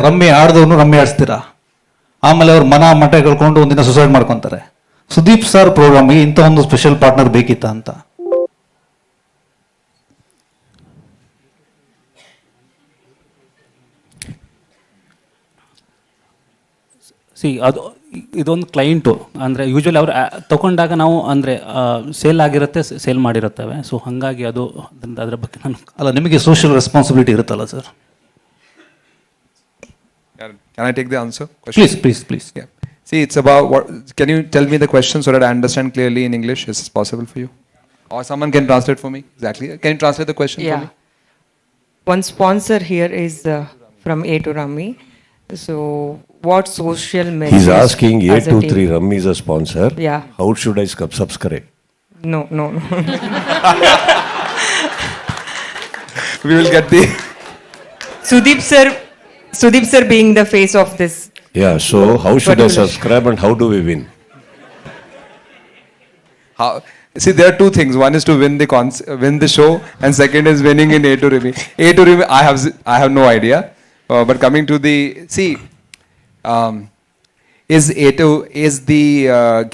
Rummy ಆಡ್ದವ್ನು rummy ಆಡಿಸ್ತೀರಾ, ಆಮೇಲೆ ಅವ್ರು ಮಠ ಕಳ್ಕೊಂಡು ಒಂದಿನ ಸುಸೈಡ್ ಮಾಡ್ಕೊಂತಾರೆ. ಸುದೀಪ್ ಸರ್ ಪ್ರೋಗ್ರಾಮ್ಗೆ ಇಂಥ ಒಂದು ಸ್ಪೆಷಲ್ ಪಾರ್ಟ್ನರ್ ಬೇಕಿತ್ತ ಅಂತ. ಅದು ಇದೊಂದು ಕ್ಲೈಂಟು ಅಂದರೆ ಯೂಶ್ವಲಿ ಅವ್ರು ತಗೊಂಡಾಗ ನಾವು ಅಂದರೆ ಸೇಲ್ ಆಗಿರುತ್ತೆ, ಸೇಲ್ ಮಾಡಿರುತ್ತವೆ. ಸೊ ಹಾಗಾಗಿ ಅದು ಅದರ ಬಗ್ಗೆ ನಾನು ಅಲ್ಲ, ನಿಮಗೆ ಸೋಷಿಯಲ್ ರೆಸ್ಪಾನ್ಸಿಬಿಲಿಟಿ ಇರುತ್ತಲ್ಲ sir. Can I take the answer? Please. Yeah. See, it's about what. Can you tell me the question so that I understand clearly in English? Is it possible for you? Or someone can translate for me? Exactly. Can you translate the question for me? One sponsor here is from A to Rummy. So, what social message? He's asking A23 Rummy is a sponsor. Yeah. How should I subscribe? No. We will get the. Sudeep sir being the face of this. Yeah, so how should I subscribe and how do we win? How? See, there are two things. One is to win the show, and second is winning in A to Remy. A to Remy, I have no idea. But coming to the is the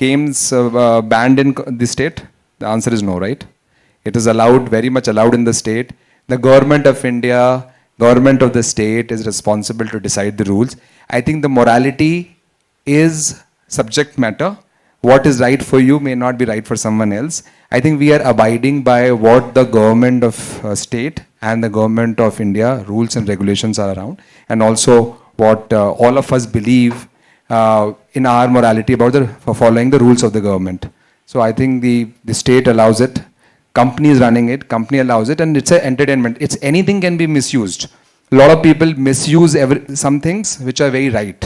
games banned in the state? The answer is no, right? It is allowed, very much allowed in the state. The government of India, government of the state is responsible to decide the rules. I think the morality is subject matter. What is right for you may not be right for someone else. I think we are abiding by what the government of state and the government of India rules and regulations are around, and also what all of us believe in our morality about for following the rules of the government. So I think the state allows it, company is running it, company allows it, and it's an entertainment. It's anything can be misused. A lot of people misuse some things which are very right?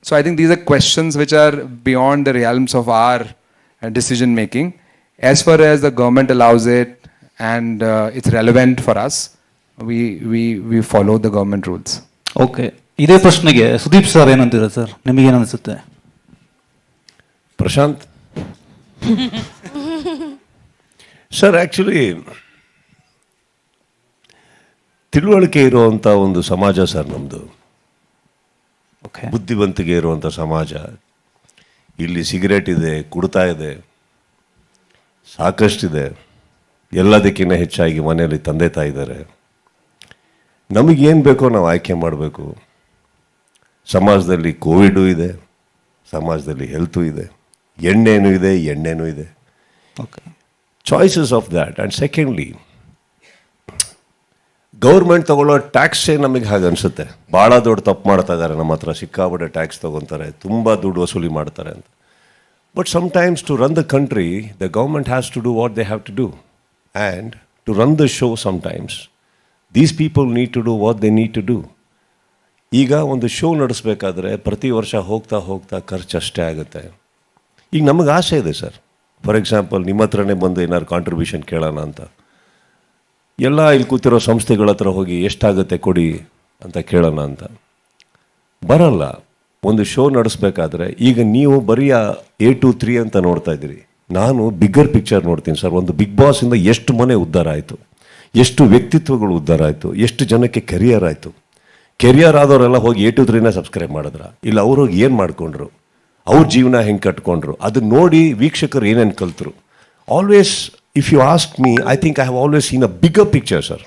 So I think these are questions which are beyond the realms of our decision making. As far as the government allows it and it's relevant for us, we follow the government rules. Okay, ಇದೇ ಪ್ರಶ್ನೆಗೆ Sudeep sir ಏನಂತೀರ sir? ನಿಮಗೇನು ಅನಿಸುತ್ತೆ? Prashant? Sir, actually, ತಿಳುವಳಿಕೆ ಇರುವಂಥ ಒಂದು ಸಮಾಜ sir ನಮ್ಮದು. ಬುದ್ಧಿವಂತಿಕೆ ಇರುವಂಥ ಸಮಾಜ. ಇಲ್ಲಿ ಸಿಗರೇಟ್ ಇದೆ, ಕುಡ್ತಾ ಇದೆ, ಸಾಕಷ್ಟಿದೆ. ಎಲ್ಲದಕ್ಕಿಂತ ಹೆಚ್ಚಾಗಿ ಮನೆಯಲ್ಲಿ ತಂದೆ ತಾಯಿ ಇದ್ದಾರೆ. ನಮಗೇನು ಬೇಕೋ ನಾವು ಆಯ್ಕೆ ಮಾಡಬೇಕು. ಸಮಾಜದಲ್ಲಿ ಕೋವಿಡು ಇದೆ, ಸಮಾಜದಲ್ಲಿ ಹೆಲ್ತು ಇದೆ, ಎಣ್ಣೆನೂ ಇದೆ. Okay, choices of that. And secondly, government ತಗೊಳ್ಳೋ ಟ್ಯಾಕ್ಸೇ ನಮಗೆ ಹಾಗೆ ಅನಿಸುತ್ತೆ. ಭಾಳ ದೊಡ್ಡ ತಪ್ಪು ಮಾಡ್ತಾ ಇದ್ದಾರೆ, ನಮ್ಮ ಹತ್ರ ಸಿಕ್ಕಾಪಟ್ಟೆ ಟ್ಯಾಕ್ಸ್ ತೊಗೊತಾರೆ, ತುಂಬ ದುಡ್ಡು ವಸೂಲಿ ಮಾಡ್ತಾರೆ ಅಂತ. But sometimes to run the country the government has to do what they have to do. And to run the show sometimes these people need to do what they need to do. ಈಗ ಒಂದು show ನಡೆಸಬೇಕಾದ್ರೆ ಪ್ರತಿ ವರ್ಷ ಹೋಗ್ತಾ ಖರ್ಚು ಅಷ್ಟೇ ಆಗುತ್ತೆ. ಈಗ ನಮಗೆ ಆಸೆ ಇದೆ ಸರ್, ಫಾರ್ ಎಕ್ಸಾಂಪಲ್ ನಿಮ್ಮ ಹತ್ರನೇ ಬಂದು ಏನಾದ್ರು ಕಾಂಟ್ರಿಬ್ಯೂಷನ್ ಕೇಳೋಣ ಅಂತ. ಎಲ್ಲ ಇಲ್ಲಿ ಕೂತಿರೋ ಸಂಸ್ಥೆಗಳ ಹತ್ರ ಹೋಗಿ ಎಷ್ಟಾಗುತ್ತೆ ಕೊಡಿ ಅಂತ ಕೇಳೋಣ ಅಂತ ಬರಲ್ಲ. ಒಂದು ಶೋ ನಡೆಸಬೇಕಾದ್ರೆ ಈಗ ನೀವು ಬರೀ A23 ಅಂತ ನೋಡ್ತಾ ಇದ್ದೀರಿ, ನಾನು ಬಿಗ್ಗರ್ ಪಿಕ್ಚರ್ ನೋಡ್ತೀನಿ ಸರ್. ಒಂದು ಬಿಗ್ ಬಾಸಿಂದ ಎಷ್ಟು ಮನೆ ಉದ್ಧಾರ ಆಯಿತು, ಎಷ್ಟು ವ್ಯಕ್ತಿತ್ವಗಳು ಉದ್ಧಾರ ಆಯಿತು, ಎಷ್ಟು ಜನಕ್ಕೆ ಕೆರಿಯರ್ ಆಯಿತು. ಕೆರಿಯರ್ ಆದವರೆಲ್ಲ ಹೋಗಿ A23ನ ಸಬ್ಸ್ಕ್ರೈಬ್ ಮಾಡಿದ್ರ, ಇಲ್ಲ ಅವ್ರು ಹೋಗಿ ಏನು ಮಾಡ್ಕೊಂಡ್ರು, ಅವ್ರ ಜೀವನ ಹೆಂಗೆ ಕಟ್ಕೊಂಡ್ರು, ಅದು ನೋಡಿ ವೀಕ್ಷಕರು ಏನೇನು ಕಲ್ತರು. Always if you ask me, I think I have always seen a bigger picture, sir.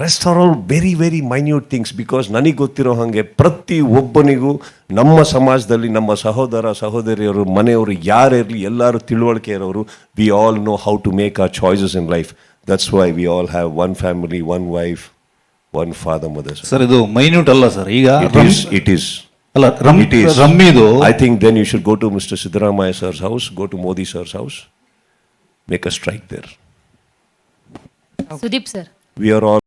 Rest are all very, very minute things, because ನನಗೆ ಗೊತ್ತಿರೋ ಹಾಗೆ ಪ್ರತಿ ಒಬ್ಬನಿಗೂ ನಮ್ಮ ಸಮಾಜದಲ್ಲಿ ನಮ್ಮ ಸಹೋದರ ಸಹೋದರಿಯರು ಮನೆಯವರು ಯಾರೇ ಇರಲಿ ಎಲ್ಲರೂ ತಿಳುವಳಿಕೆ ಇರೋರು. We all know how to make our choices in life. That's why we all have one family, one wife, one father, mother. Sir, ಇದು ಮೈನ್ಯೂಟ್ ಅಲ್ಲ ಸರ್. ಈಗ ಇಟ್ ಈಸ್ ಅಲ್ಲ, ರಮ್ಮಿದು. I think then you should go to Mr. Siddaramaiah sir's house, go to Modi sir's house, make a strike there. Sudeep sir, we are all